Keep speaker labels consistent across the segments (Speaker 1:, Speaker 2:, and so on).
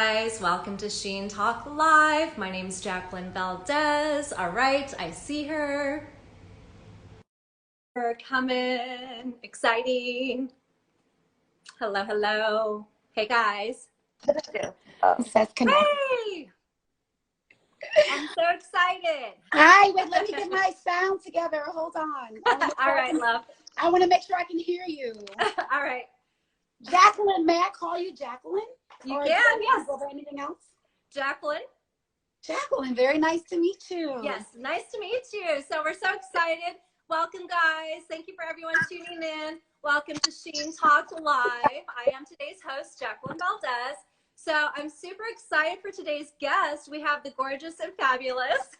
Speaker 1: guys, welcome to Sheen Talk Live. My name is Jacqueline Valdez. All right, I see her. Her coming, exciting. Hello, hello. Hey guys.
Speaker 2: It says connect.
Speaker 1: Hey! I'm so excited.
Speaker 2: Hi, wait, let me get my sound together. Hold on.
Speaker 1: All right, love.
Speaker 2: I want to make sure I can hear you.
Speaker 1: All right.
Speaker 2: Jacqueline, may I call you Jacqueline?
Speaker 1: You
Speaker 2: or
Speaker 1: can, yes.
Speaker 2: Or anything else?
Speaker 1: Jacqueline.
Speaker 2: Jacqueline, very nice to meet you.
Speaker 1: Yes, nice to meet you. So we're so excited. Welcome, guys. Thank you for everyone tuning in. Welcome to Sheen Talk Live. I am today's host, Jacqueline Valdez. So I'm super excited for today's guest. We have the gorgeous and fabulous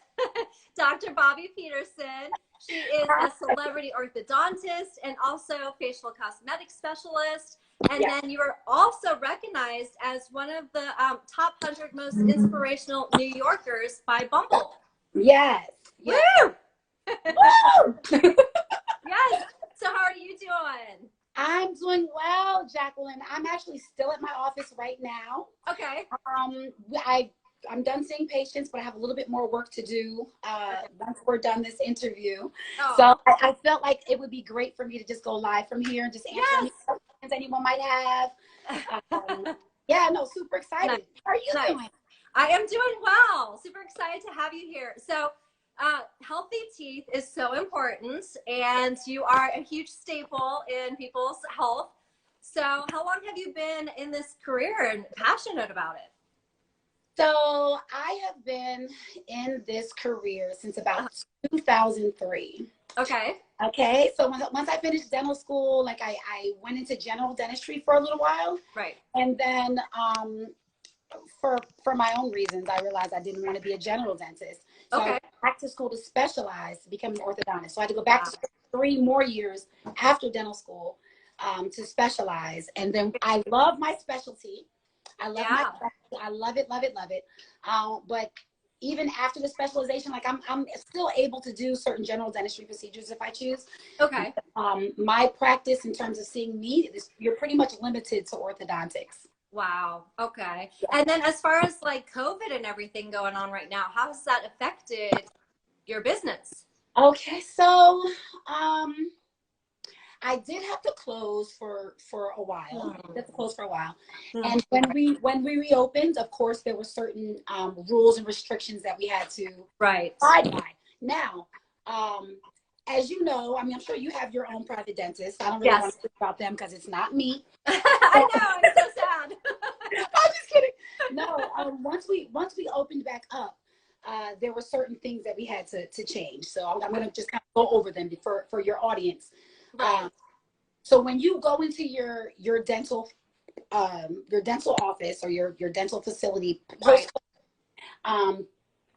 Speaker 1: Dr. Bobbi Peterson. She is a celebrity orthodontist and also facial cosmetic specialist. And then you are also recognized as one of the top 100 most inspirational New Yorkers by Bumble.
Speaker 2: Yes.
Speaker 1: Woo!
Speaker 2: Woo!
Speaker 1: Yes. So how are you doing?
Speaker 2: I'm doing well, Jacqueline. I'm actually still at my office right now.
Speaker 1: Okay.
Speaker 2: I'm done seeing patients, but I have a little bit more work to do once we're done this interview. Oh. So I felt like it would be great for me to just go live from here and just answer any questions anyone might have. Yeah, no, super excited. Nice. How are you doing?
Speaker 1: I am doing well. Super excited to have you here. So healthy teeth is so important, and you are a huge staple in people's health. So how long have you been in this career and passionate about it?
Speaker 2: So I have been in this career since about 2003.
Speaker 1: Okay.
Speaker 2: Okay. So once I finished dental school, like I went into general dentistry for a little while.
Speaker 1: Right.
Speaker 2: And then for my own reasons, I realized I didn't want to be a general dentist. So I went back to school to specialize to become an orthodontist. So I had to go back to school 3 more years after dental school to specialize. And then I love my specialty. I love my specialty. I love it, love it, love it. But even after the specialization, like I'm still able to do certain general dentistry procedures if I choose.
Speaker 1: Okay.
Speaker 2: My practice in terms of seeing me, you're pretty much limited to orthodontics.
Speaker 1: Wow. Okay. And then as far as like COVID and everything going on right now, how has that affected your business?
Speaker 2: Okay. So, I did have to close for a while. And when we reopened, of course, there were certain rules and restrictions that we had to abide by. Now, as you know, I mean, I'm sure you have your own private dentist. I don't really want to talk about them because it's not me.
Speaker 1: I know, I'm so sad.
Speaker 2: I'm just kidding. No, once we opened back up, there were certain things that we had to change. So I'm going to just kind of go over them for your audience.
Speaker 1: Right.
Speaker 2: So when you go into your dental office or your dental facility,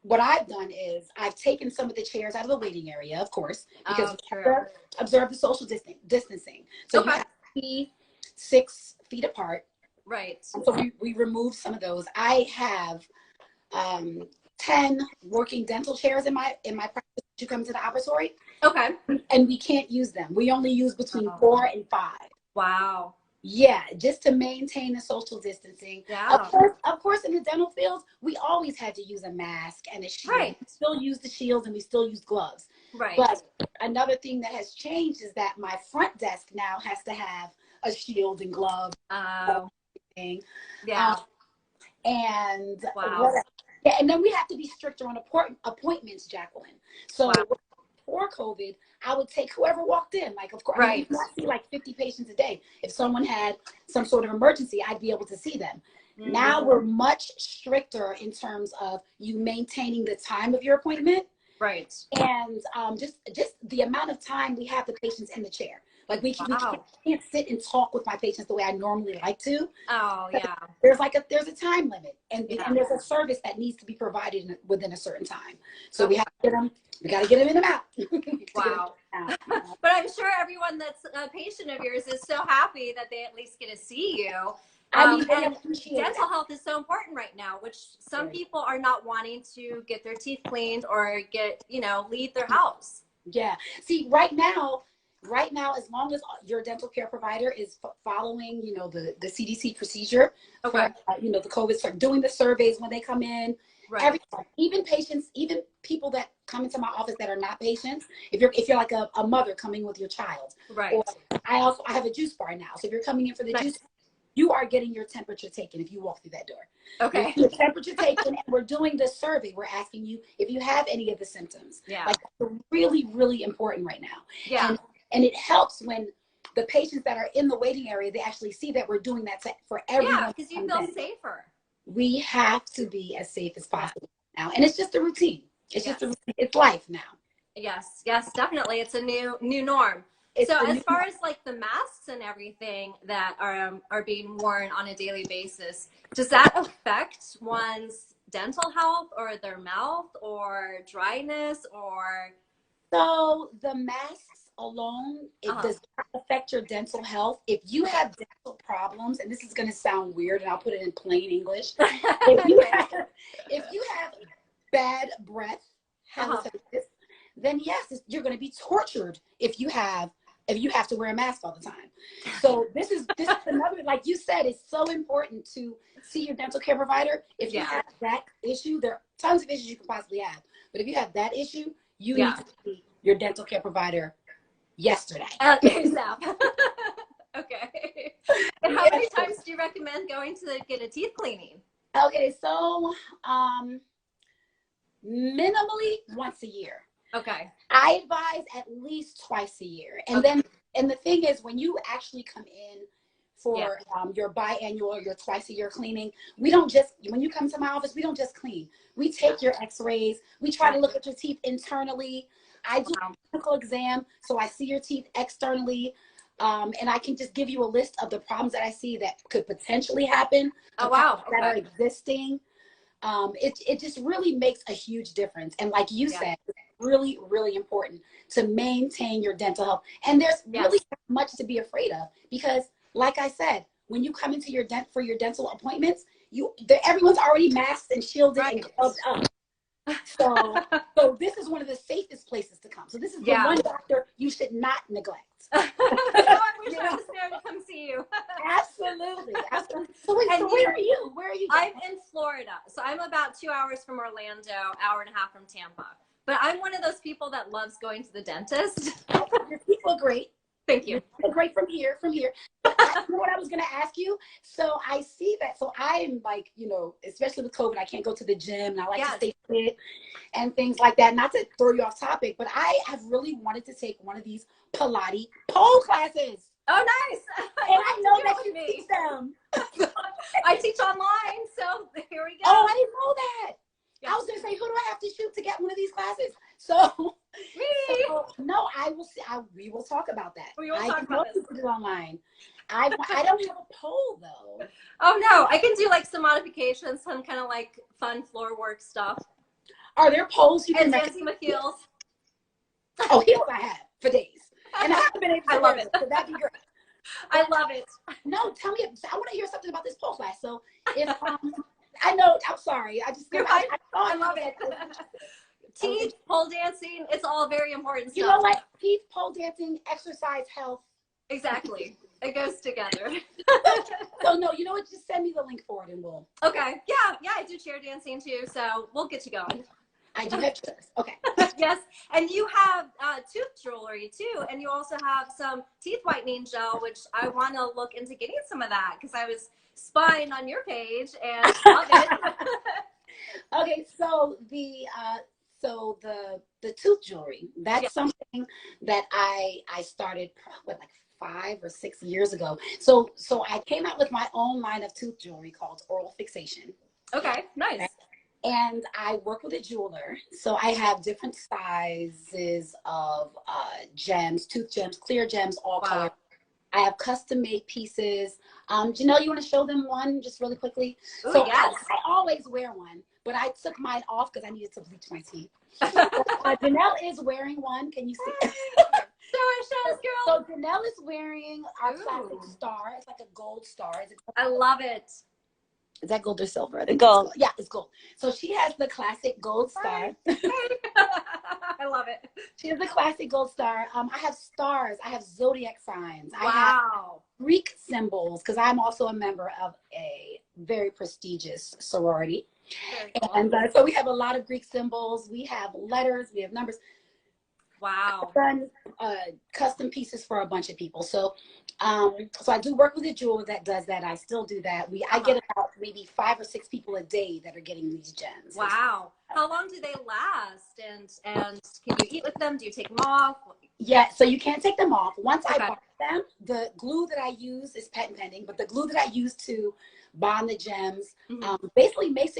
Speaker 2: what I've done is I've taken some of the chairs out of the waiting area, of course, because observe the social distancing. So you have to be 6 feet apart.
Speaker 1: Right.
Speaker 2: And so we removed some of those. I have 10 working dental chairs in my practice to come to the operatory.
Speaker 1: Okay.
Speaker 2: And we can't use them. We only use between 4 and 5.
Speaker 1: Wow.
Speaker 2: Yeah, just to maintain the social distancing.
Speaker 1: Yeah.
Speaker 2: Of course, in the dental fields, we always had to use a mask and a shield.
Speaker 1: Right.
Speaker 2: We still use the shields and we still use gloves.
Speaker 1: Right.
Speaker 2: But another thing that has changed is that my front desk now has to have a shield and gloves.
Speaker 1: Yeah.
Speaker 2: And
Speaker 1: wow.
Speaker 2: And then we have to be stricter on appointments, Jacqueline. So before COVID, I would take whoever walked in. Like, of course, I see like 50 patients a day. If someone had some sort of emergency, I'd be able to see them. Mm-hmm. Now we're much stricter in terms of you maintaining the time of your appointment.
Speaker 1: Right.
Speaker 2: And just the amount of time we have the patients in the chair. Like we can't sit and talk with my patients the way I normally like to.
Speaker 1: Oh, yeah.
Speaker 2: There's a time limit and there's a service that needs to be provided within a certain time. So we have to get them. We got to get them in and out.
Speaker 1: Wow. But I'm sure everyone that's a patient of yours is so happy that they at least get to see you.
Speaker 2: I mean,
Speaker 1: and dental health is so important right now, which some people are not wanting to get their teeth cleaned or leave their house.
Speaker 2: Yeah. See, right now, right now, as long as your dental care provider is following, you know, the CDC procedure for, you know, the COVID, doing the surveys when they come in, everyone, even patients, even people that come into my office that are not patients, if you're like a mother coming with your child, or I have a juice bar now. So if you're coming in for the juice, you are getting your temperature taken if you walk through that door.
Speaker 1: Okay.
Speaker 2: Your temperature taken, and we're doing the survey. We're asking you if you have any of the symptoms. Like, that's really, really important right now. And it helps when the patients that are in the waiting area, they actually see that we're doing that for everyone.
Speaker 1: Yeah, because you feel safer.
Speaker 2: We have to be as safe as possible now. And it's just a routine. It's just a routine. It's life now.
Speaker 1: Yes, definitely. It's a new norm. So as far as like the masks and everything that are being worn on a daily basis, does that affect one's dental health or their mouth or dryness or?
Speaker 2: So the masks alone, it does not affect your dental health. If you have dental problems, and this is going to sound weird, and I'll put it in plain English, if you have bad breath, then yes, you're going to be tortured if you have to wear a mask all the time. So this is another, like you said, it's so important to see your dental care provider. If you have that issue, there are tons of issues you can possibly have, but if you have that issue, you need to see your dental care provider yesterday.
Speaker 1: ASAP. Okay. And how many times do you recommend going to get a teeth cleaning?
Speaker 2: Okay, so minimally once a year.
Speaker 1: Okay.
Speaker 2: I advise at least twice a year. And then, and the thing is, when you actually come in for your biannual or your twice a year cleaning, we don't just, when you come to my office, we don't just clean. We take your x-rays. We try to look at your teeth internally. I do a clinical exam, so I see your teeth externally. And I can just give you a list of the problems that I see that could potentially happen. That are existing. It just really makes a huge difference. And like you said, it's really, really important to maintain your dental health. And there's really much to be afraid of, because like I said, when you come into your for your dental appointments, everyone's already masked and shielded and gloved up. So this is one of the safest places to come. So this is the one doctor you should not neglect.
Speaker 1: I wish I was there to come see you.
Speaker 2: Absolutely. So where are you? Where are you?
Speaker 1: I'm in Florida. So I'm about 2 hours from Orlando, hour and a half from Tampa. But I'm one of those people that loves going to the dentist.
Speaker 2: Your teeth look great.
Speaker 1: Thank you.
Speaker 2: Great from here. You know what I was going to ask you? So I see that. So I am like, you know, especially with COVID, I can't go to the gym, and I like to stay fit and things like that. Not to throw you off topic, but I have really wanted to take one of these Pilates pole classes.
Speaker 1: Oh, nice.
Speaker 2: And I know that you teach them.
Speaker 1: I teach online, so here we go.
Speaker 2: Oh, I didn't know that. I was going to say, who do I have to shoot to get one of these classes? So, no, I will see. We will talk about that.
Speaker 1: We will talk about this.
Speaker 2: Do online. I don't have a pole though.
Speaker 1: Oh no, I can do like some modifications, some kind of like fun floor work stuff.
Speaker 2: Are there poles you can
Speaker 1: dancing with heels?
Speaker 2: Oh, heels I have for days, and I haven't been able to.
Speaker 1: I love it.
Speaker 2: So that'd be great.
Speaker 1: I love it.
Speaker 2: No, tell me. I want to hear something about this pole class. So if I know, I'm sorry. I love it.
Speaker 1: Teeth, pole dancing, it's all very important stuff.
Speaker 2: You know what? Teeth, pole dancing, exercise, health.
Speaker 1: Exactly. It goes together.
Speaker 2: So no, you know what? Just send me the link for it and we'll.
Speaker 1: Okay. Yeah, I do chair dancing too, so we'll get you going.
Speaker 2: I do have chairs. Okay.
Speaker 1: Yes, and you have tooth jewelry too, and you also have some teeth whitening gel, which I want to look into getting some of that because I was spying on your page and love it.
Speaker 2: Okay, so the tooth jewelry, that's something that I started probably like 5 or 6 years ago. So I came out with my own line of tooth jewelry called Oral Fixation.
Speaker 1: Okay, nice.
Speaker 2: And I work with a jeweler. So I have different sizes of gems, tooth gems, clear gems, all color. I have custom made pieces. Janelle, you want to show them one just really quickly?
Speaker 1: Ooh,
Speaker 2: so
Speaker 1: yes.
Speaker 2: I always wear one, but I took mine off because I needed to bleach my teeth. Janelle is wearing one. Can you see?
Speaker 1: Show us, girl.
Speaker 2: So Janelle is wearing our classic star. It's like a gold star.
Speaker 1: I love it.
Speaker 2: Is that gold or silver? Gold. Yeah, it's gold. So she has the classic gold star.
Speaker 1: I love it.
Speaker 2: She is a classic gold star. I have stars. I have zodiac signs.
Speaker 1: Wow.
Speaker 2: I have Greek symbols because I'm also a member of a very prestigious sorority.
Speaker 1: Very cool.
Speaker 2: And so we have a lot of Greek symbols. We have letters. We have numbers.
Speaker 1: Wow.
Speaker 2: I've done custom pieces for a bunch of people. So I do work with a jeweler that does that. I still do that. I get about maybe 5 or 6 people a day that are getting these gems.
Speaker 1: Wow. How long do they last? And can you eat with them? Do you take them off?
Speaker 2: Yeah, so you can't take them off. Once I buy them, the glue that I use is patent pending, but the glue that I use to bond the gems basically makes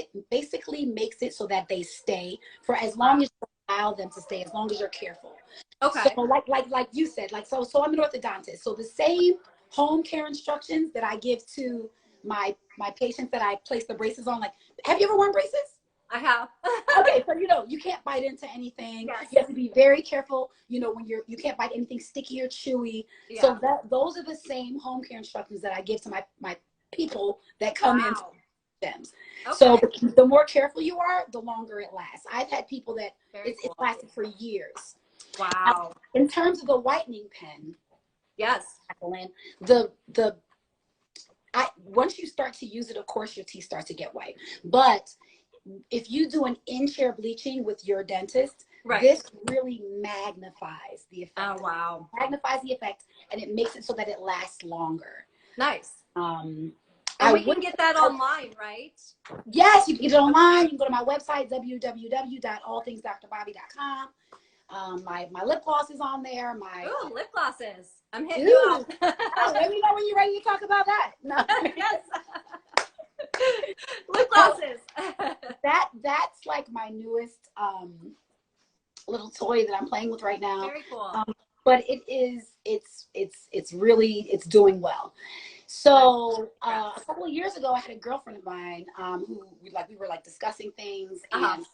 Speaker 2: it so that they stay for as long as you allow them to stay, as long as you're careful.
Speaker 1: Okay.
Speaker 2: So like you said, so I'm an orthodontist. So the same home care instructions that I give to my patients that I place the braces on, like, have you ever worn braces?
Speaker 1: I have.
Speaker 2: Okay, so you can't bite into anything.
Speaker 1: Yes.
Speaker 2: You have to be very careful. When you can't bite anything sticky or chewy. Yeah. So those are the same home care instructions that I give to my people that come in gems. Okay. So the more careful you are, the longer it lasts. I've had people that it lasted for years.
Speaker 1: Wow.
Speaker 2: In terms of the whitening pen,
Speaker 1: yes,
Speaker 2: Jacqueline, once you start to use it, of course your teeth start to get white. But if you do an in-chair bleaching with your dentist, this really magnifies the effect.
Speaker 1: Oh, wow.
Speaker 2: Magnifies the effect, and it makes it so that it lasts longer.
Speaker 1: Nice. And we can get that online, right?
Speaker 2: Yes, you can get it online. You can go to my website, www.allthingsdrbobbi.com. My lip gloss is on there.
Speaker 1: Ooh, lip glosses. I'm hitting you up.
Speaker 2: Let me know when you're ready to talk about that. No.
Speaker 1: Yes. Lip glosses.
Speaker 2: That's like my newest little toy that I'm playing with right now.
Speaker 1: Very cool.
Speaker 2: But it's really doing well. So a couple of years ago, I had a girlfriend of mine who we were discussing things, and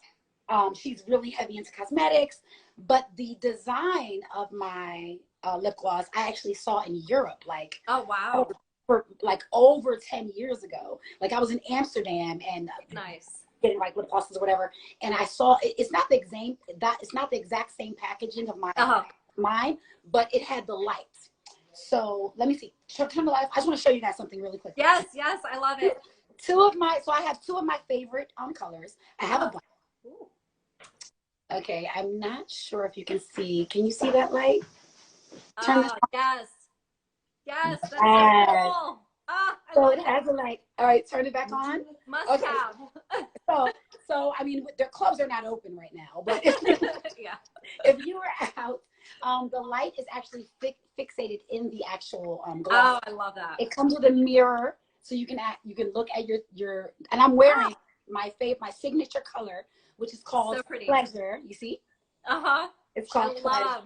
Speaker 2: she's really heavy into cosmetics. But the design of my lip gloss, I actually saw in Europe,
Speaker 1: oh wow,
Speaker 2: for over 10 years ago. I was in Amsterdam and
Speaker 1: nice
Speaker 2: getting lip glosses or whatever, and I saw it's not the exact same packaging of mine, but it had the lights. So let me see. Turn the lights. I just want to show you guys something really quick.
Speaker 1: Yes, I love it.
Speaker 2: I have 2 of my favorite colors. I have a black. Ooh. Okay, I'm not sure if you can see. Can you see that light?
Speaker 1: Yes, that's so cool.
Speaker 2: So it has a light. All right, turn it back on.
Speaker 1: Must have.
Speaker 2: So I mean, their clubs are not open right now, but if you were out, the light is actually fixated in the actual glass.
Speaker 1: Oh, I love that.
Speaker 2: It comes with a mirror, so you can look at your. And I'm wearing my signature color, which is called Pleasure. You see? It's called Pleasure.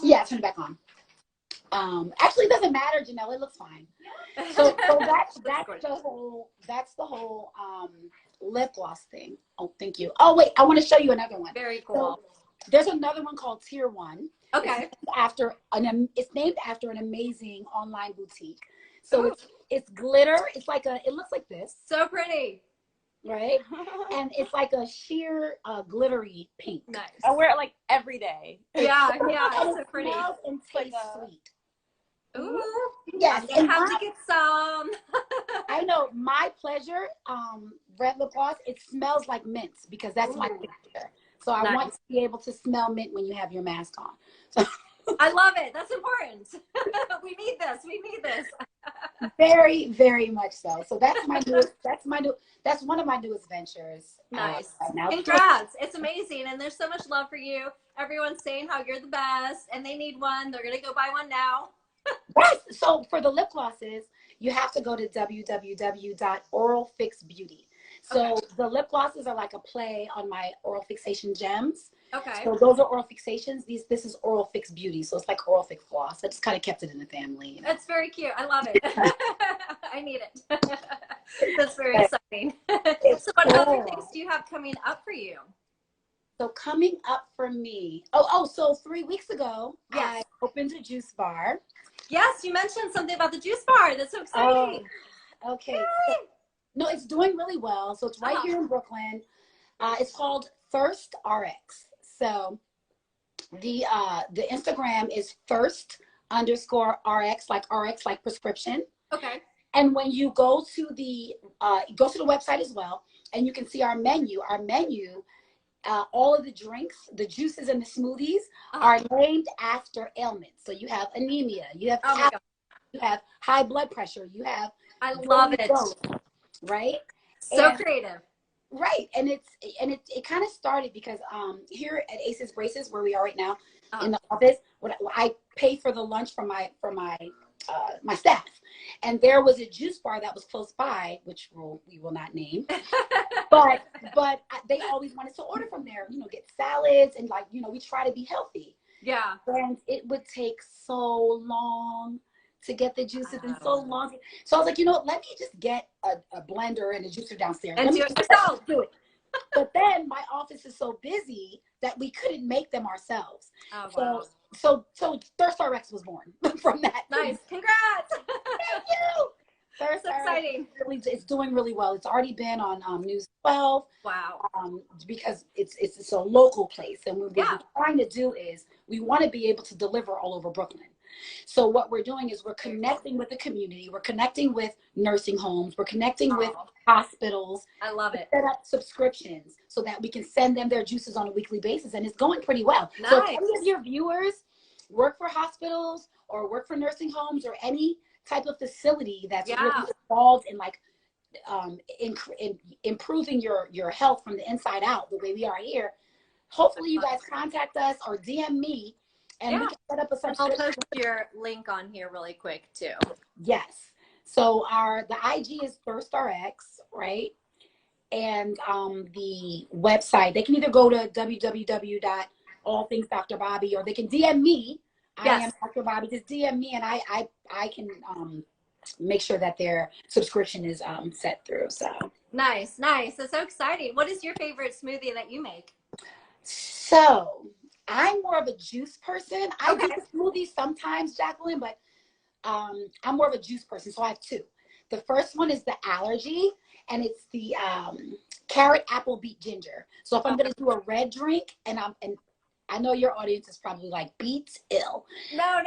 Speaker 2: Yeah, turn it back on. Actually, it doesn't matter, Janelle. It looks fine. So that's the whole lip gloss thing. Oh, thank you. Oh wait, I want to show you another one.
Speaker 1: Very cool.
Speaker 2: So, there's another one called Tier 1.
Speaker 1: Okay.
Speaker 2: It's named after an amazing online boutique. So it's glitter. It looks like this.
Speaker 1: So pretty.
Speaker 2: Right? And it's like a sheer glittery pink.
Speaker 1: Nice.
Speaker 3: I wear it every day.
Speaker 1: Yeah, it's so pretty.
Speaker 2: It smells and tastes sweet.
Speaker 1: Ooh.
Speaker 2: Yes.
Speaker 1: You have to get some.
Speaker 2: I know. My Pleasure red lip gloss, it smells like mint because that's my signature. So I want to be able to smell mint when you have your mask on. So
Speaker 1: I love it. That's important. We need this.
Speaker 2: Very, very much so. So that's my newest. That's one of my newest ventures.
Speaker 1: Nice.
Speaker 2: Right now.
Speaker 1: Congrats. It's amazing. And there's so much love for you. Everyone's saying how you're the best and they need one. They're going to go buy one now.
Speaker 2: Yes. So for the lip glosses, you have to go to www.oralfixbeauty. So the lip glosses are like a play on my oral fixation gems.
Speaker 1: Okay.
Speaker 2: So those are oral fixations. This is Oral Fix Beauty. So it's like Oral Fix Gloss. I just kind of kept it in the family.
Speaker 1: That's very cute. I love it. I need it. That's very exciting. So what other things do you have coming up for you?
Speaker 2: So coming up for me. So 3 weeks ago, I opened a juice bar.
Speaker 1: Yes, you mentioned something about the juice bar. That's so exciting.
Speaker 2: Okay. No, it's doing really well. So it's right here in Brooklyn. It's called Thirst RX. So The Instagram is first_RX, like RX, like prescription.
Speaker 1: Okay.
Speaker 2: And when you go to the website as well, and you can see our menu. Our menu, all of the drinks, the juices, and the smoothies are named after ailments. So you have anemia, you have you have high blood pressure, you have
Speaker 1: I love it.
Speaker 2: Right?
Speaker 1: So creative.
Speaker 2: Right. And it kind of started because here at Aces Braces, where we are right now in the office, when I pay for the lunch for my staff, and there was a juice bar that was close by, which we will not name, but they always wanted to order from there, get salads, and we try to be healthy.
Speaker 1: Yeah.
Speaker 2: And it would take so long to get the juices and so long. So I was like, let me just get a blender and a juicer downstairs.
Speaker 1: And do it yourself.
Speaker 2: Do it. But then my office is so busy that we couldn't make them ourselves.
Speaker 1: Oh, wow.
Speaker 2: So ThirstRx was born from that.
Speaker 1: Nice. Congrats.
Speaker 2: Thank you.
Speaker 1: That's exciting.
Speaker 2: It's doing really well. It's already been on News 12.
Speaker 1: Wow.
Speaker 2: Because it's a local place. And what we're trying to do is we want to be able to deliver all over Brooklyn. So what we're doing is we're connecting with the community. We're connecting with nursing homes. We're connecting with hospitals.
Speaker 1: I love it.
Speaker 2: Set up subscriptions so that we can send them their juices on a weekly basis. And it's going pretty well.
Speaker 1: Nice.
Speaker 2: So if any of your viewers work for hospitals or work for nursing homes or any type of facility that's really involved in improving your health from the inside out, the way we are here, hopefully you guys contact us or DM me. And we can set up a subscription.
Speaker 1: I'll post your link on here really quick too.
Speaker 2: Yes. So the IG is ThirstRx, right? And the website, they can either go to www.allthingsdrbobbi, or they can DM me. I am Dr. Bobbi. Just DM me, and I can make sure that their subscription is set through. So
Speaker 1: nice. That's so exciting. What is your favorite smoothie that you make?
Speaker 2: So I'm more of a juice person. I do smoothies sometimes, Jacqueline, but I'm more of a juice person. So I have two. The first one is the allergy, and it's the carrot, apple, beet, ginger. So if I'm going to do a red drink, and I know your audience is probably like, beets, ill.
Speaker 1: No.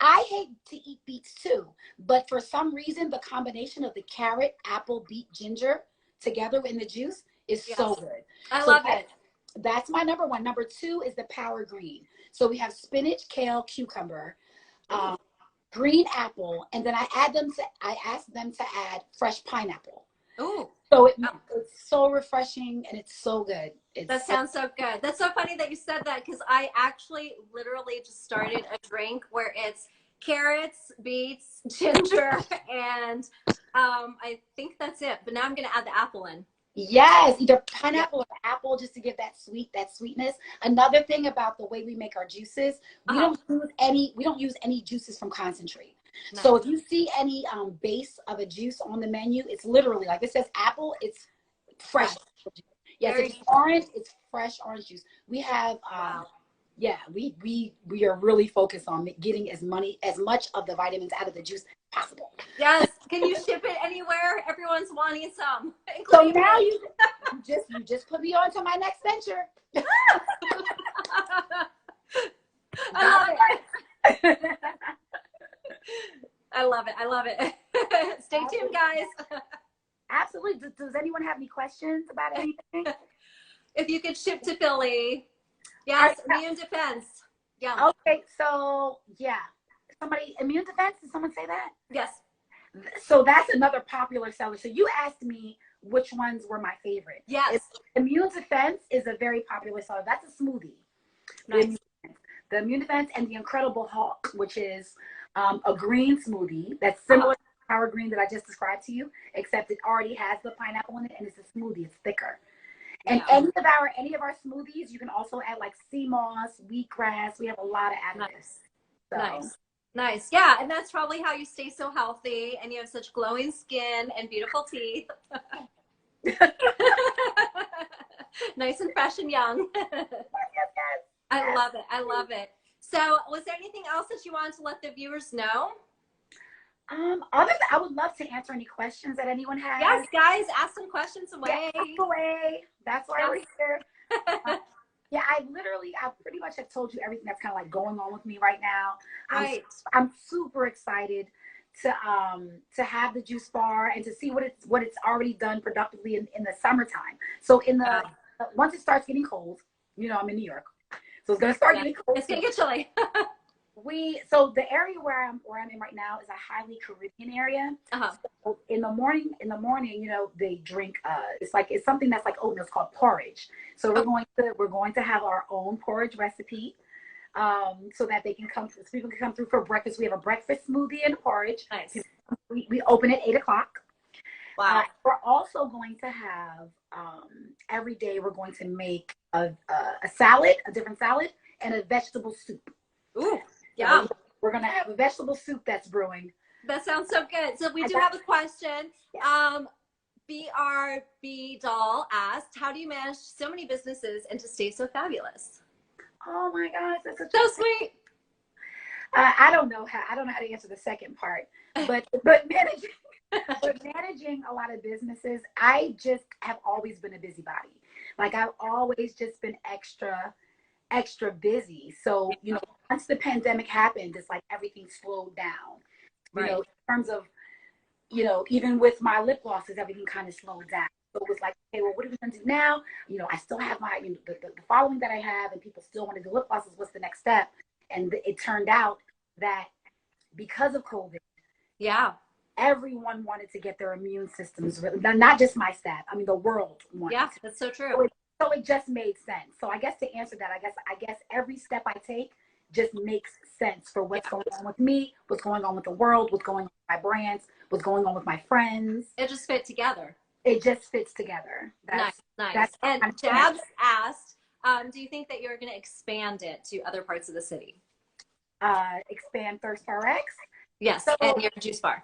Speaker 2: I hate to eat beets too, but for some reason, the combination of the carrot, apple, beet, ginger together in the juice is so good.
Speaker 1: I love it.
Speaker 2: That's my number one. Number two is the power green. So we have spinach, kale, cucumber, green apple, and then I ask them to add fresh pineapple.
Speaker 1: Ooh.
Speaker 2: So it's so refreshing and it's so good.
Speaker 1: That sounds so good. That's so funny that you said that, because I actually literally just started a drink where it's carrots, beets, ginger, and I think that's it. But now I'm going to add the apple in.
Speaker 2: Yes, either pineapple or apple, just to give that sweetness. Another thing about the way we make our juices, we don't use any juices from concentrate. Nice. So if you see any base of a juice on the menu, it's literally like it says apple, it's fresh. Yes, it's orange, it's fresh orange juice. We have we are really focused on getting as much of the vitamins out of the juice as possible.
Speaker 1: Yes. Can you ship it anywhere? Everyone's wanting some.
Speaker 2: So now you just put me on to my next venture.
Speaker 1: I love it. I love it. Stay tuned, guys.
Speaker 2: Absolutely. Does anyone have any questions about anything?
Speaker 1: If you could ship to Philly. Yes, immune defense. Yeah.
Speaker 2: Okay, so immune defense, did someone say that?
Speaker 1: Yes.
Speaker 2: So that's another popular seller. So you asked me which ones were my favorite.
Speaker 1: Yes.
Speaker 2: Immune defense is a very popular seller. That's a smoothie.
Speaker 1: Nice.
Speaker 2: The immune defense and the Incredible Hulk, which is a green smoothie that's similar to the power green that I just described to you, except it already has the pineapple in it and it's a smoothie. It's thicker. And any of our smoothies, you can also add like sea moss, wheatgrass. We have a lot of additives.
Speaker 1: Nice. Yeah, and that's probably how you stay so healthy and you have such glowing skin and beautiful teeth. Nice and fresh and young.
Speaker 2: Yes.
Speaker 1: I love it. So was there anything else that you wanted to let the viewers know?
Speaker 2: Other than, I would love to answer any questions that anyone has.
Speaker 1: Yes, guys, ask some questions away.
Speaker 2: That's why we're here. Yeah, I pretty much have told you everything that's kind of like going on with me right now.
Speaker 1: Right.
Speaker 2: I'm super excited to have the juice bar and to see what it's already done productively in the summertime. So once it starts getting cold, I'm in New York, so it's gonna start getting cold.
Speaker 1: It's gonna get chilly.
Speaker 2: So the area where I'm in right now is a highly Caribbean area. So in the morning, they drink it's something that's like oatmeal. It's called porridge. So we're going to have our own porridge recipe, so that people can come through for breakfast. We have a breakfast smoothie and a porridge.
Speaker 1: Nice.
Speaker 2: We open at 8:00.
Speaker 1: Wow.
Speaker 2: We're also going to have every day we're going to make a salad, a different salad, and a vegetable soup.
Speaker 1: Ooh. Yeah.
Speaker 2: So we're going to have a vegetable soup that's brewing.
Speaker 1: That sounds so good. So we do have a question.
Speaker 2: Yeah.
Speaker 1: BRB Doll asked, how do you manage so many businesses and to stay so fabulous?
Speaker 2: Oh my gosh, that's
Speaker 1: so sweet.
Speaker 2: I don't know how to answer the second part, but managing a lot of businesses, I just have always been a busybody. Like I've always just been extra busy. So, once the pandemic happened, it's like everything slowed down.
Speaker 1: Right.
Speaker 2: In terms of, even with my lip glosses, everything kind of slowed down. So it was like, okay, well, what are we going to do now? I still have my, the following that I have, and people still want to do lip glosses. What's the next step? And it turned out that because of COVID,
Speaker 1: yeah,
Speaker 2: everyone wanted to get their immune systems, not just my staff. I mean, the world wanted.
Speaker 1: Yeah, that's so true.
Speaker 2: So it just made sense. So I guess to answer that, I guess every step I take just makes sense for what's going on with me, what's going on with the world, what's going on with my brands, what's going on with my friends.
Speaker 1: It just fit together.
Speaker 2: It just fits together.
Speaker 1: Nice. And Jabs asked, do you think that you're going to expand it to other parts of the city?
Speaker 2: Expand Thirst RX?
Speaker 1: Yes, and your juice bar.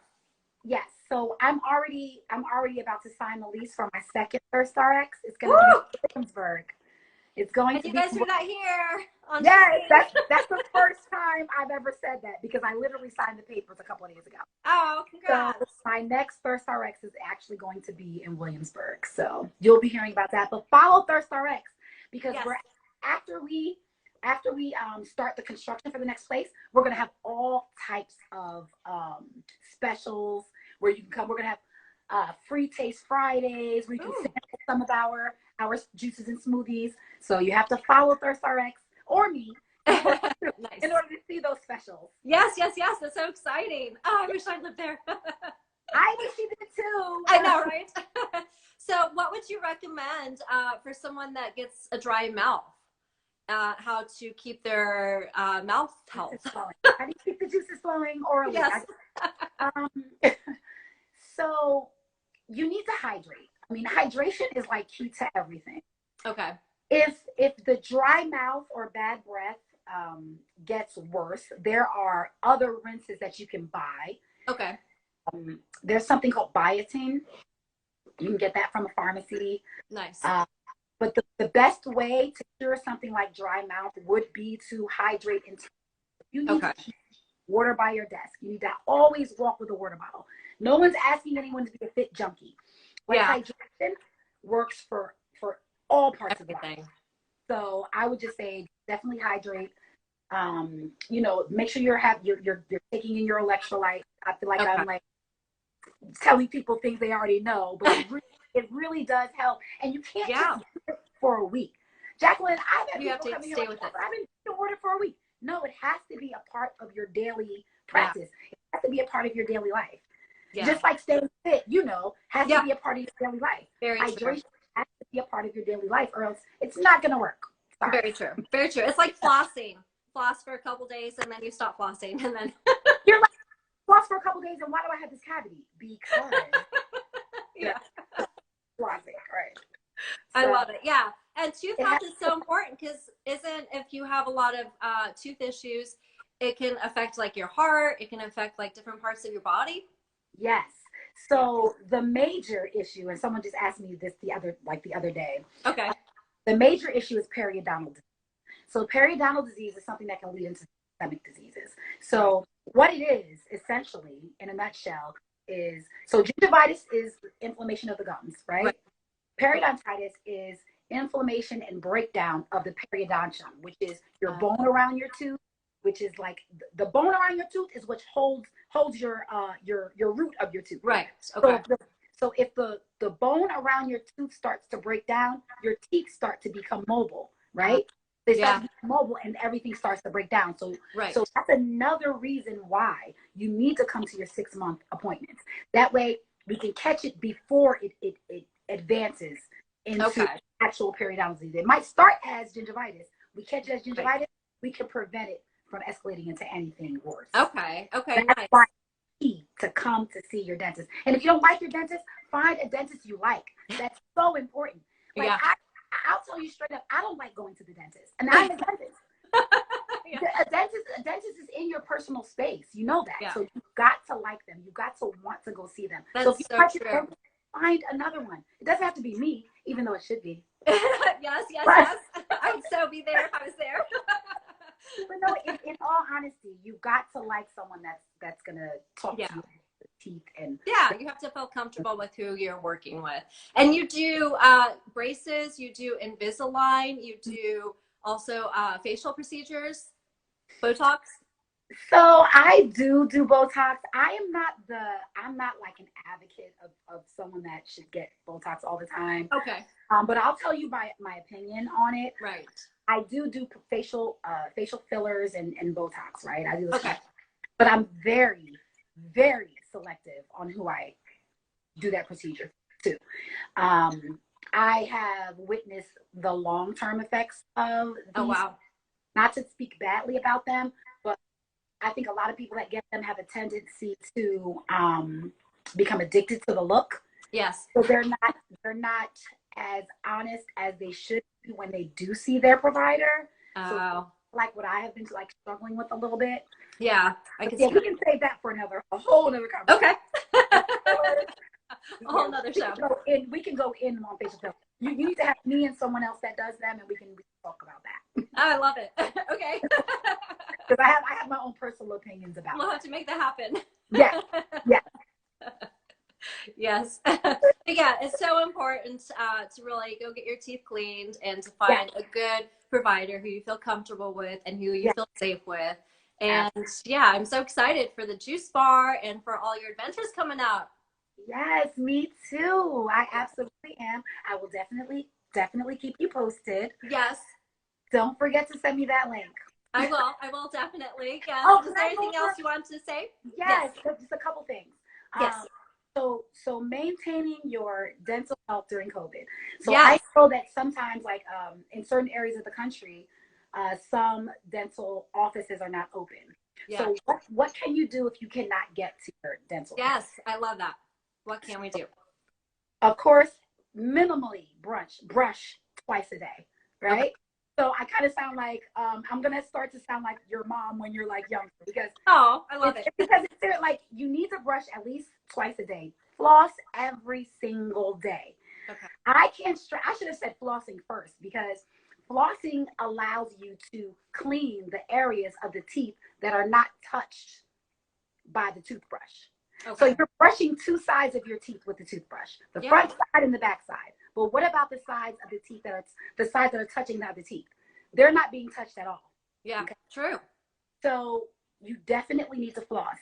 Speaker 2: Yes. So I'm already about to sign the lease for my second Thirst RX. It's going to be in Williamsburg. It's going to be.
Speaker 1: You guys are not here.
Speaker 2: Yes, that's the first time I've ever said that, because I literally signed the papers a couple of days ago.
Speaker 1: Oh, congrats.
Speaker 2: So my next Thirst RX is actually going to be in Williamsburg. So you'll be hearing about that. But follow Thirst RX, because after we start the construction for the next place, we're going to have all types of specials where you can come. We're going to have free taste Fridays where you can sample some of our juices and smoothies. So you have to follow Thirst RX or me in order to see those specials.
Speaker 1: Yes. That's so exciting. Oh, I wish I lived there.
Speaker 2: I wish you did too.
Speaker 1: I know, right? So what would you recommend for someone that gets a dry mouth? How to keep their mouth health?
Speaker 2: How do you keep the juices flowing orally?
Speaker 1: Yes.
Speaker 2: So you need to hydrate. I mean, hydration is like key to everything.
Speaker 1: Okay.
Speaker 2: If the dry mouth or bad breath gets worse, there are other rinses that you can buy.
Speaker 1: Okay.
Speaker 2: There's something called biotin. You can get that from a pharmacy.
Speaker 1: Nice.
Speaker 2: But the best way to cure something like dry mouth would be to hydrate internally. You need to keep water by your desk. You need to always walk with a water bottle. No one's asking anyone to be a fit junkie. But hydration works for all parts of life. So I would just say definitely hydrate. Make sure you're taking in your electrolytes. I feel like I'm like telling people things they already know, but it really does help. And you can't just do it for a week. Jacqueline, I've had people come here like, I've been doing water for a week. No, it has to be a part of your daily practice. It has to be a part of your daily life. Yeah. Just like staying fit, has to be a part of your daily life. Hydration has to be a part of your daily life, or else it's not going to work. Sorry.
Speaker 1: Very true. Very true. It's like flossing. Floss for a couple days, and then you stop flossing, and then
Speaker 2: you're like, floss for a couple days, and why do I have this cavity? Because flossing, right?
Speaker 1: I love it. Yeah, and tooth health is so important, because if you have a lot of tooth issues, it can affect like your heart. It can affect like different parts of your body.
Speaker 2: Yes. So the major issue, and someone just asked me this the other day. Okay. The major issue is periodontal disease. So periodontal disease is something that can lead into systemic diseases. So what it is, essentially, in a nutshell, is, so gingivitis is inflammation of the gums, right? Periodontitis is inflammation and breakdown of the periodontium, which is your bone around your tooth, which is like the bone around your tooth is what holds your root of your tooth.
Speaker 1: Right. Okay.
Speaker 2: So if the bone around your tooth starts to break down, your teeth start to become mobile, right? They start to become mobile and everything starts to break down. So so that's another reason why you need to come to your 6-month appointments. That way we can catch it before it advances into actual periodontal disease. It might start as gingivitis. We catch it as gingivitis, we can prevent it from escalating into anything worse.
Speaker 1: Okay.
Speaker 2: That's
Speaker 1: Nice.
Speaker 2: why it's key to come to see your dentist. And if you don't like your dentist, find a dentist you like. That's so important. Like I'll tell you straight up, I don't like going to the dentist, and I'm a dentist. A dentist is in your personal space. You know that.
Speaker 1: Yeah.
Speaker 2: So you've got to like them. You got to want to go see them.
Speaker 1: That's
Speaker 2: so if you
Speaker 1: so
Speaker 2: like
Speaker 1: true.
Speaker 2: them, find another one. It doesn't have to be me, even though it should be.
Speaker 1: Yes. I would so be there if I was there.
Speaker 2: But no, in all honesty, you got to like someone that's gonna talk to you about the teeth and
Speaker 1: you have to feel comfortable with who you're working with. And you do braces, you do Invisalign, you do also facial procedures, Botox.
Speaker 2: So I do Botox. I'm not like an advocate of someone that should get Botox all the time.
Speaker 1: Okay.
Speaker 2: But I'll tell you my opinion on it.
Speaker 1: Right.
Speaker 2: I do facial fillers and Botox, right? I do those.
Speaker 1: Okay.
Speaker 2: But I'm very, very selective on who I do that procedure to. I have witnessed the long-term effects of these.
Speaker 1: Oh, wow.
Speaker 2: Not to speak badly about them, but I think a lot of people that get them have a tendency to become addicted to the look.
Speaker 1: Yes.
Speaker 2: So they're not as honest as they should be when they do see their provider. So like what I have been struggling with a little bit.
Speaker 1: Yeah, I can
Speaker 2: see. We can save that for a whole nother conversation.
Speaker 1: Okay. A whole nother show.
Speaker 2: We can go in on facial fillers. You need to have me and someone else that does them, and we can talk about that.
Speaker 1: I love it. Okay.
Speaker 2: Because I have my own personal opinions about
Speaker 1: We'll have to make that happen.
Speaker 2: Yeah.
Speaker 1: Yes. Yeah, it's so important to really go get your teeth cleaned and to find a good provider who you feel comfortable with and who you feel safe with. And I'm so excited for the juice bar and for all your adventures coming up.
Speaker 2: Yes, me too. I absolutely am. I will definitely keep you posted.
Speaker 1: Yes.
Speaker 2: Don't forget to send me that link.
Speaker 1: I will definitely. Yes.
Speaker 2: Oh,
Speaker 1: is there anything else you want to say?
Speaker 2: Yes. Just a couple things.
Speaker 1: Yes.
Speaker 2: So maintaining your dental health during COVID. So I know that sometimes, like in certain areas of the country, some dental offices are not open. Yeah. So what can you do if you cannot get to your dental?
Speaker 1: Yes, I love that. What can we do?
Speaker 2: Of course, minimally brush twice a day, right? Okay. So I kind of sound like I'm gonna start to sound like your mom when you're like younger, because
Speaker 1: I love it.
Speaker 2: Because it's like you need to brush at least twice a day. Floss every single day. Okay. I should have said flossing first, because flossing allows you to clean the areas of the teeth that are not touched by the toothbrush. Okay. So you're brushing two sides of your teeth with the toothbrush, the front side and the back side. But what about the sides of the teeth that are touching the other teeth? They're not being touched at all.
Speaker 1: Yeah, okay? True.
Speaker 2: So you definitely need to floss.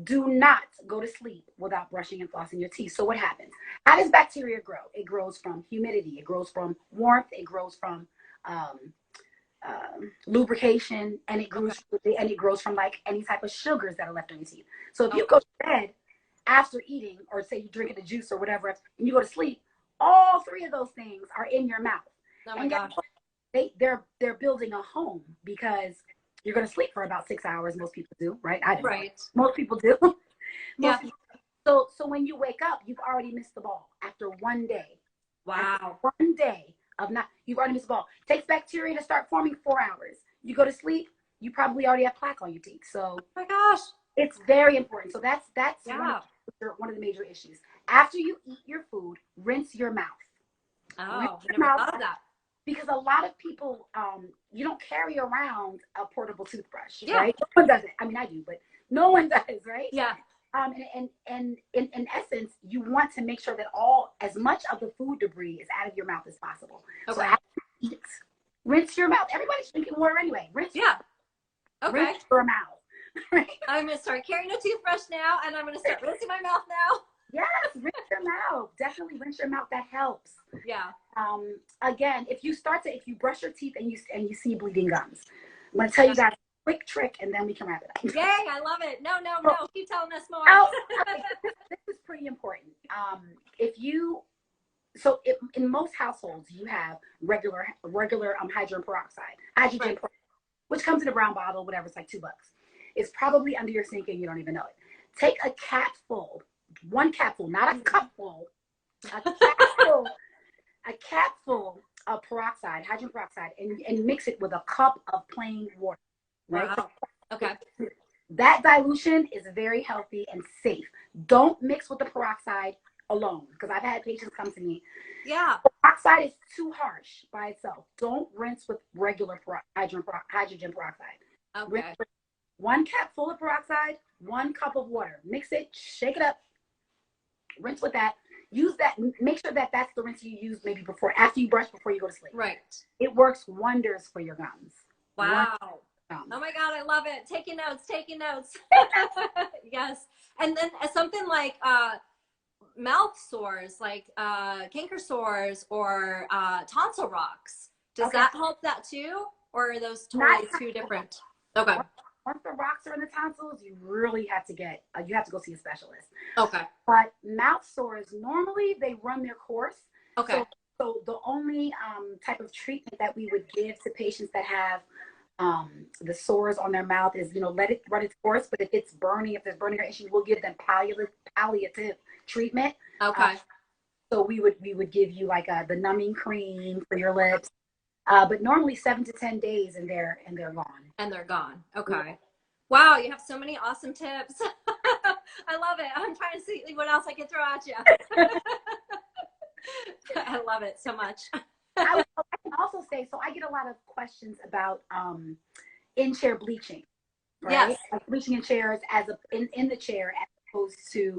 Speaker 2: Do not go to sleep without brushing and flossing your teeth. So what happens? How does bacteria grow? It grows from humidity. It grows from warmth. It grows from lubrication, and it grows from like any type of sugars that are left on your teeth. So if you go to bed after eating, or say you're drinking a juice or whatever, and you go to sleep, all three of those things are in your mouth.
Speaker 1: Oh my gosh.
Speaker 2: They're building a home, because you're going to sleep for about 6 hours. Most people do, right? I do. Right. Most people do. People. So when you wake up, you've already missed the ball after one day.
Speaker 1: Wow.
Speaker 2: After 1 day of you've already missed the ball. It takes bacteria to start forming 4 hours. You go to sleep, you probably already have plaque on your teeth. So
Speaker 1: oh my gosh,
Speaker 2: it's very important. So that's one of the major issues. After you eat your food, rinse your mouth.
Speaker 1: Oh, I never thought of that.
Speaker 2: Because a lot of people, you don't carry around a portable toothbrush, right? No one does it. I mean, I do, but no one does, right?
Speaker 1: Yeah.
Speaker 2: And in essence, you want to make sure that as much of the food debris is out of your mouth as possible.
Speaker 1: Okay.
Speaker 2: So after you eat, rinse your mouth. Everybody's drinking water anyway. Rinse your mouth. Right?
Speaker 1: I'm going to start carrying a toothbrush now, and I'm going to start rinsing my mouth now.
Speaker 2: Yes, rinse your mouth. Definitely rinse your mouth. That helps.
Speaker 1: Yeah.
Speaker 2: Again, if you brush your teeth and you see bleeding gums, I'm going to tell you guys a quick trick, and then we can wrap it up.
Speaker 1: Yay, I love it. No. Keep telling us more.
Speaker 2: Okay. This is pretty important. In most households, you have regular hydrogen peroxide, which comes in a brown bottle, whatever. It's like $2. It's probably under your sink and you don't even know it. Take a capful, one capful, not a cupful, a capful of hydrogen peroxide, and mix it with a cup of plain water. Right?
Speaker 1: Wow. Okay.
Speaker 2: That dilution is very healthy and safe. Don't mix with the peroxide alone, because I've had patients come to me.
Speaker 1: Yeah.
Speaker 2: Peroxide is too harsh by itself. Don't rinse with regular hydrogen peroxide.
Speaker 1: Okay.
Speaker 2: Rinse with 1 cup full of peroxide, 1 cup of water. Mix it, shake it up, rinse with that. Use that. Make sure that that's the rinse you use maybe after you brush before you go to sleep.
Speaker 1: Right.
Speaker 2: It works wonders for your gums.
Speaker 1: Wow. Oh my God, I love it. Taking notes. Yes. And then something like mouth sores, like canker sores or tonsil rocks. Does that help that too? Or are those totally two different? Okay.
Speaker 2: Once the rocks are in the tonsils, you really have to go see a specialist.
Speaker 1: Okay.
Speaker 2: But mouth sores, normally they run their course.
Speaker 1: Okay.
Speaker 2: So the only type of treatment that we would give to patients that have the sores on their mouth is, let it run its course. But if there's burning or issue, we'll give them palliative treatment.
Speaker 1: Okay.
Speaker 2: So we would give you like the numbing cream for your lips. But normally 7 to 10 days and they're gone. And they're gone.
Speaker 1: Okay. Yeah. Wow, you have so many awesome tips. I love it. I'm trying to see what else I can throw at you. I love it so much.
Speaker 2: I can also say, so I get a lot of questions about in-chair bleaching, right?
Speaker 1: Yes.
Speaker 2: Like bleaching in chairs in the chair as opposed to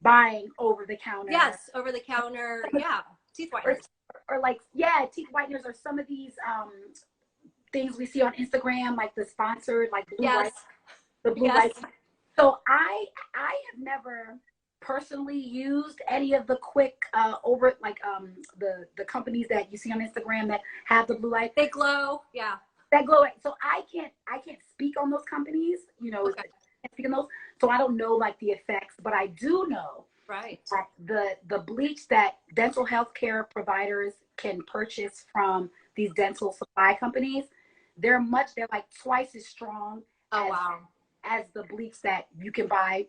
Speaker 2: buying over the counter.
Speaker 1: Yes, over the counter. Yeah, teeth whiteners.
Speaker 2: Or teeth whiteners, or some of these things we see on Instagram, like the sponsored, like blue light, the blue light. So I have never personally used any of the quick the companies that you see on Instagram that have the blue light.
Speaker 1: They glow, yeah.
Speaker 2: That glow. So I can't speak on those companies,
Speaker 1: Okay.
Speaker 2: I can't speak on those. So I don't know like the effects, but I do know that the bleach that dental health care providers can purchase from these dental supply companies, they're like twice as strong as the bleach that you can buy,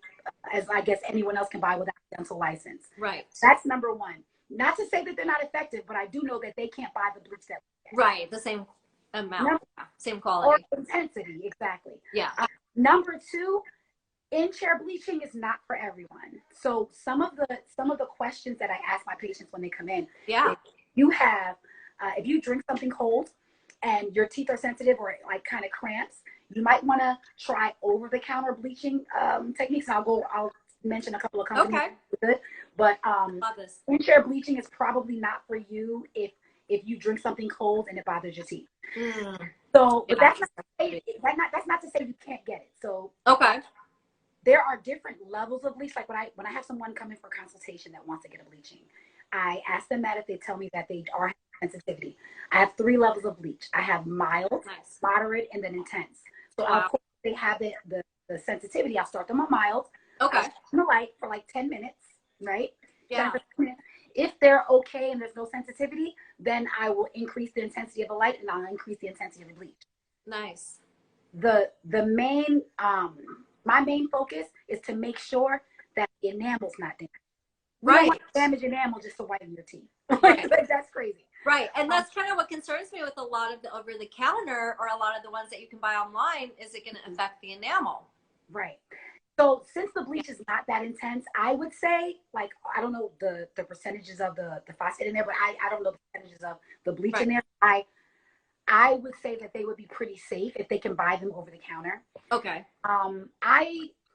Speaker 2: as I guess anyone else can buy without a dental license.
Speaker 1: Right.
Speaker 2: That's number one. Not to say that they're not effective, but I do know that they can't buy the bleach that.
Speaker 1: Right. The same amount, same quality.
Speaker 2: Or intensity, exactly.
Speaker 1: Yeah.
Speaker 2: Number two, in-chair bleaching is not for everyone. So some of the questions that I ask my patients when they come in, if you drink something cold and your teeth are sensitive or like kind of cramps, you might want to try over-the-counter bleaching techniques. I'll mention a couple of companies.
Speaker 1: Okay.
Speaker 2: Good, but
Speaker 1: love this.
Speaker 2: in-chair bleaching is probably not for you if you drink something cold and it bothers your teeth. So, but that's not to say you can't get it. So
Speaker 1: okay.
Speaker 2: There are different levels of bleach. Like when I have someone come in for consultation that wants to get a bleaching, I ask them that if they tell me that they are having sensitivity. I have 3 levels of bleach. I have mild, moderate, and then intense. So of course, if they have the sensitivity, I'll start them on mild.
Speaker 1: Okay.
Speaker 2: I'll start them on light for like 10 minutes, right?
Speaker 1: Yeah.
Speaker 2: If they're okay and there's no sensitivity, then I will increase the intensity of the light and I'll increase the intensity of the bleach.
Speaker 1: Nice.
Speaker 2: The main my main focus is to make sure that the enamel's not damaged. We don't want to damage enamel just to whiten your teeth.
Speaker 1: Right.
Speaker 2: That's crazy.
Speaker 1: Right. And that's kind of what concerns me with a lot of the over-the-counter or a lot of the ones that you can buy online. Is it going to affect the enamel?
Speaker 2: Right. So since the bleach is not that intense, I would say, like, I don't know the percentages of the phosphate in there, but I don't know the percentages of the bleach in there. I would say that they would be pretty safe if they can buy them over the counter.
Speaker 1: Okay.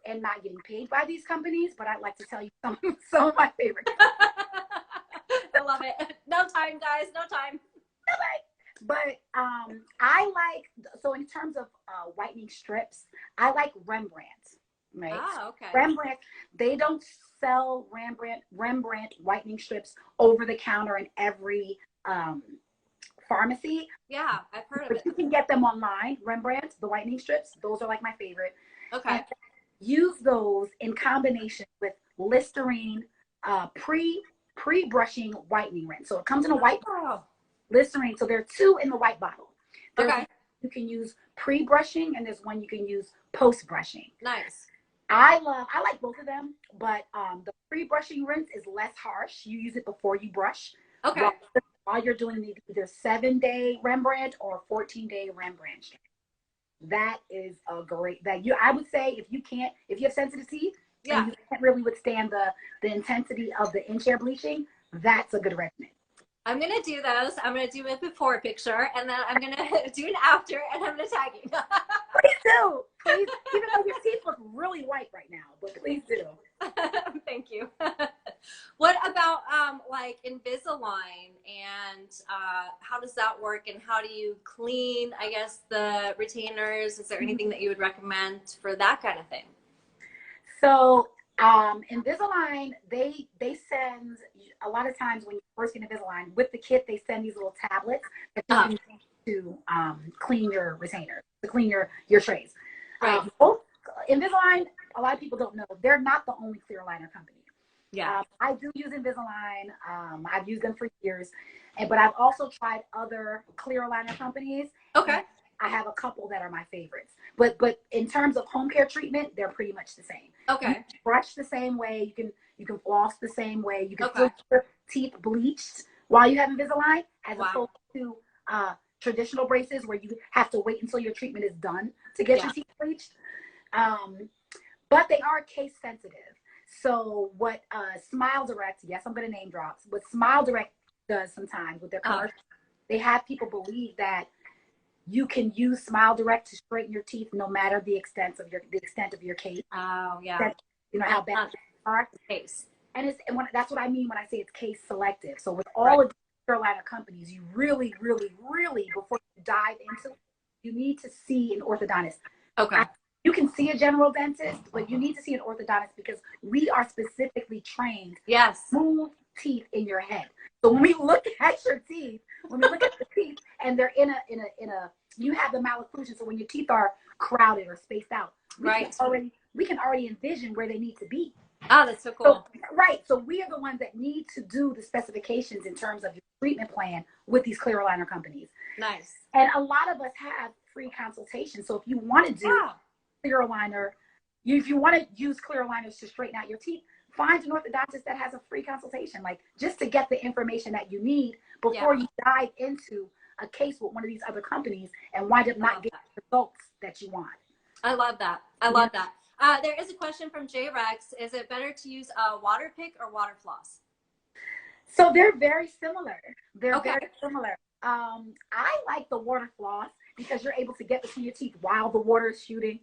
Speaker 2: and not getting paid by these companies, but I'd like to tell you some of my favorite.
Speaker 1: I love it. No time, guys. No time.
Speaker 2: But I like, so in terms of whitening strips, I like Rembrandt, right?
Speaker 1: Ah, okay.
Speaker 2: Rembrandt, they don't sell Rembrandt whitening strips over the counter in every pharmacy.
Speaker 1: Yeah, I've heard of
Speaker 2: But
Speaker 1: it.
Speaker 2: you can get them online, Rembrandt, the whitening strips. Those are like my favorite.
Speaker 1: Okay.
Speaker 2: And use those in combination with Listerine pre-brushing whitening rinse. So it comes in a white Listerine. So there are two in the white bottle. There's one you can use pre-brushing, and there's one you can use post-brushing.
Speaker 1: Nice.
Speaker 2: I like both of them, but the pre-brushing rinse is less harsh. You use it before you brush.
Speaker 1: Okay.
Speaker 2: While you're doing either 7-day Rembrandt or 14-day Rembrandt. That is a great, I would say if you have sensitive teeth, and you can't really withstand the intensity of the in-chair bleaching, that's a good regimen. I'm
Speaker 1: going to do those. I'm going to do a before picture, and then I'm going to do an after, and I'm going to tag you.
Speaker 2: Please do. Please, even though your teeth look really white right now, but please do.
Speaker 1: Thank you. What about like Invisalign, and how does that work, and how do you clean, I guess, the retainers? Is there anything that you would recommend for that kind of thing?
Speaker 2: So Invisalign, they send, a lot of times when you first get Invisalign, with the kit, they send these little tablets that you can use to clean your retainers, to clean your trays.
Speaker 1: Right.
Speaker 2: Invisalign, a lot of people don't know, they're not the only clear aligner company.
Speaker 1: Yeah.
Speaker 2: I do use Invisalign. I've used them for years, but I've also tried other clear aligner companies.
Speaker 1: Okay.
Speaker 2: I have a couple that are my favorites, but in terms of home care treatment, they're pretty much the same.
Speaker 1: Okay.
Speaker 2: You can brush the same way. You can floss the same way. You can still get your teeth bleached while you have Invisalign, as opposed to traditional braces where you have to wait until your treatment is done to get your teeth bleached. But they are case sensitive. So what Smile Direct, yes, I'm going to name drops. What Smile Direct does sometimes with their commercials, they have people believe that you can use Smile Direct to straighten your teeth no matter the extent of your case.
Speaker 1: Oh, yeah.
Speaker 2: That, you know how bad they are.
Speaker 1: Case.
Speaker 2: And that's what I mean when I say it's case selective. So with all of the clear aligner companies, you really, really, really, before you dive into it, you need to see an orthodontist.
Speaker 1: Okay.
Speaker 2: You can see a general dentist, but you need to see an orthodontist because we are specifically trained to move teeth in your head. So when we look at your teeth, when we look at the teeth and they're in a you have the malocclusion, so when your teeth are crowded or spaced out, we can already envision where they need to be.
Speaker 1: Oh, that's so cool.
Speaker 2: So we are the ones that need to do the specifications in terms of your treatment plan with these clear aligner companies.
Speaker 1: Nice.
Speaker 2: And a lot of us have free consultations. So if you want to do clear aligner, if you want to use clear aligners to straighten out your teeth, find an orthodontist that has a free consultation, like just to get the information that you need before you dive into a case with one of these other companies and wind up not getting the results that you want.
Speaker 1: I love that. I love that. There is a question from J Rex. Is it better to use a water pick or water floss?
Speaker 2: So they're very similar. They're very similar. I like the water floss because you're able to get between your teeth while the water is shooting.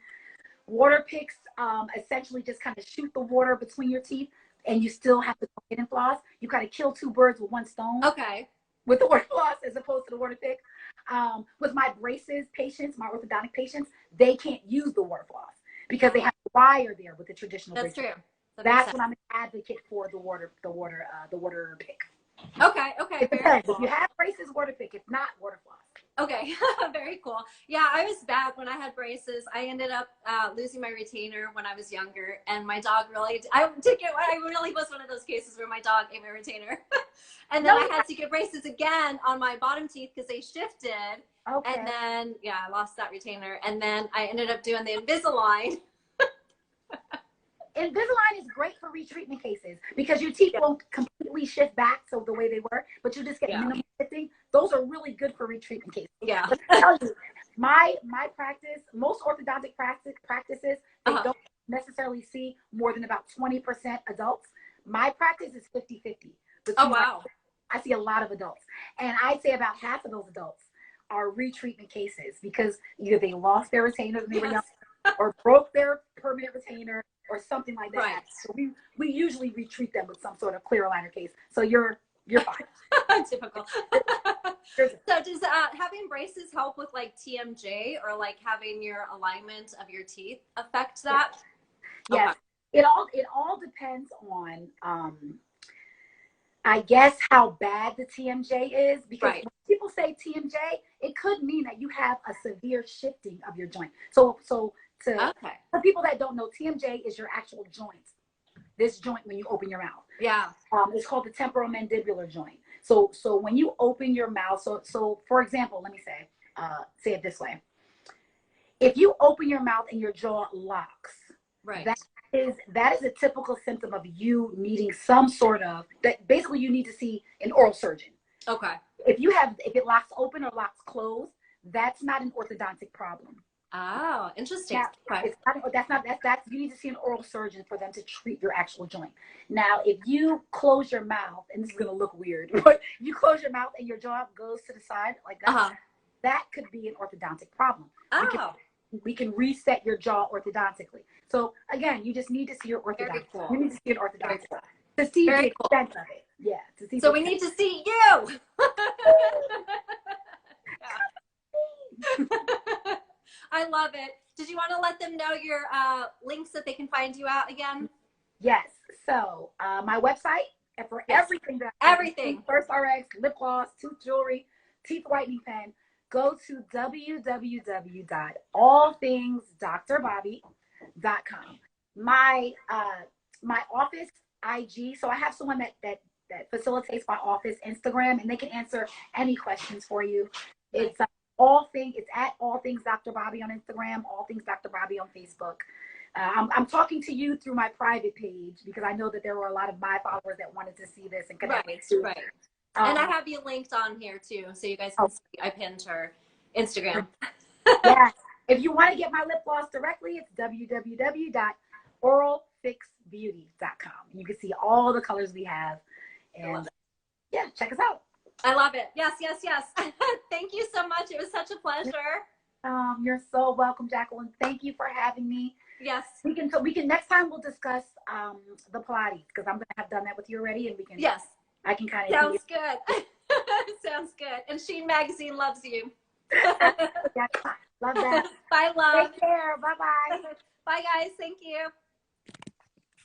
Speaker 2: Water picks essentially just kind of shoot the water between your teeth, and you still have to go in and floss. You kind of kill two birds with one stone.
Speaker 1: Okay.
Speaker 2: With the water floss as opposed to the water pick. With my braces patients, my orthodontic patients, they can't use the water floss because they have the wire there with the traditional braces.
Speaker 1: That's true.
Speaker 2: That's when I'm an advocate for the water pick.
Speaker 1: Okay.
Speaker 2: It depends. If you have braces, water pick. If not, water floss.
Speaker 1: Okay. Very cool. Yeah, I was bad when I had braces. I ended up losing my retainer when I was younger, and my dog really, I really was one of those cases where my dog ate my retainer. And then I had to get braces again on my bottom teeth because they shifted. Okay. And then, I lost that retainer. And then I ended up doing the Invisalign.
Speaker 2: Invisalign is great for retreatment cases because your teeth won't completely shift back so the way they were, but you just get minimal shifting. Those are really good for retreatment cases. Yeah. Let me tell you, my practice, most orthodontic practices, they don't necessarily see more than about 20% adults. My practice is 50-50. Oh, wow. I see a lot of adults. And I'd say about half of those adults are retreatment cases because either they lost their retainers when they were young, or broke their permanent retainer or something like that.
Speaker 1: Right.
Speaker 2: So we usually retreat them with some sort of clear aligner case. So you're fine.
Speaker 1: Typical. So does having braces help with like TMJ or like having your alignment of your teeth affect that?
Speaker 2: Yes.
Speaker 1: Okay.
Speaker 2: It all depends on I guess how bad the TMJ is, because when people say TMJ, it could mean that you have a severe shifting of your joint. So for people that don't know, TMJ is your actual joint. This joint when you open your mouth.
Speaker 1: Yeah.
Speaker 2: It's called the temporomandibular joint. So when you open your mouth, so for example, let me say it this way. If you open your mouth and your jaw locks, that is a typical symptom of you needing some sort of, that basically you need to see an oral surgeon.
Speaker 1: Okay.
Speaker 2: If it locks open or locks closed, that's not an orthodontic problem.
Speaker 1: Oh, interesting.
Speaker 2: Now, it's not, you need to see an oral surgeon for them to treat your actual joint. Now, if you close your mouth, and this is going to look weird, but if you close your mouth and your jaw goes to the side like that, that could be an orthodontic problem.
Speaker 1: Oh.
Speaker 2: We can reset your jaw orthodontically. So again, you just need to see your orthodontist.
Speaker 1: Cool.
Speaker 2: You need to see an orthodontist to see the extent of it. Yeah. To see.
Speaker 1: So we need to see you. I love it. Did you want to let them know your links that they can find you out again?
Speaker 2: Yes. So my website for everything First RX, lip gloss, tooth jewelry, teeth whitening pen. Go to www.allthingsdrbobbi.com. My office IG, so I have someone that facilitates my office Instagram, and they can answer any questions for you. It's it's at All Things Dr. Bobbi on Instagram, All Things Dr. Bobbi on Facebook. I'm talking to you through my private page because I know that there were a lot of my followers that wanted to see this and connect with you.
Speaker 1: Right. And I have you linked on here too, so you guys can see. I pinned her Instagram.
Speaker 2: Yeah. If you want to get my lip gloss directly, it's www.oralfixbeauty.com. You can see all the colors we have. And check us out.
Speaker 1: I love it. Yes. Thank you so much. It was such a pleasure.
Speaker 2: You're so welcome, Jacqueline. Thank you for having me.
Speaker 1: Yes.
Speaker 2: We can next time we'll discuss the Pilates, because I'm gonna have done that with you already, and we can I can kind of
Speaker 1: sounds good. Sounds good. And Sheen Magazine loves you.
Speaker 2: Love that.
Speaker 1: Bye, love.
Speaker 2: Take care. Bye-bye.
Speaker 1: Bye, guys. Thank you.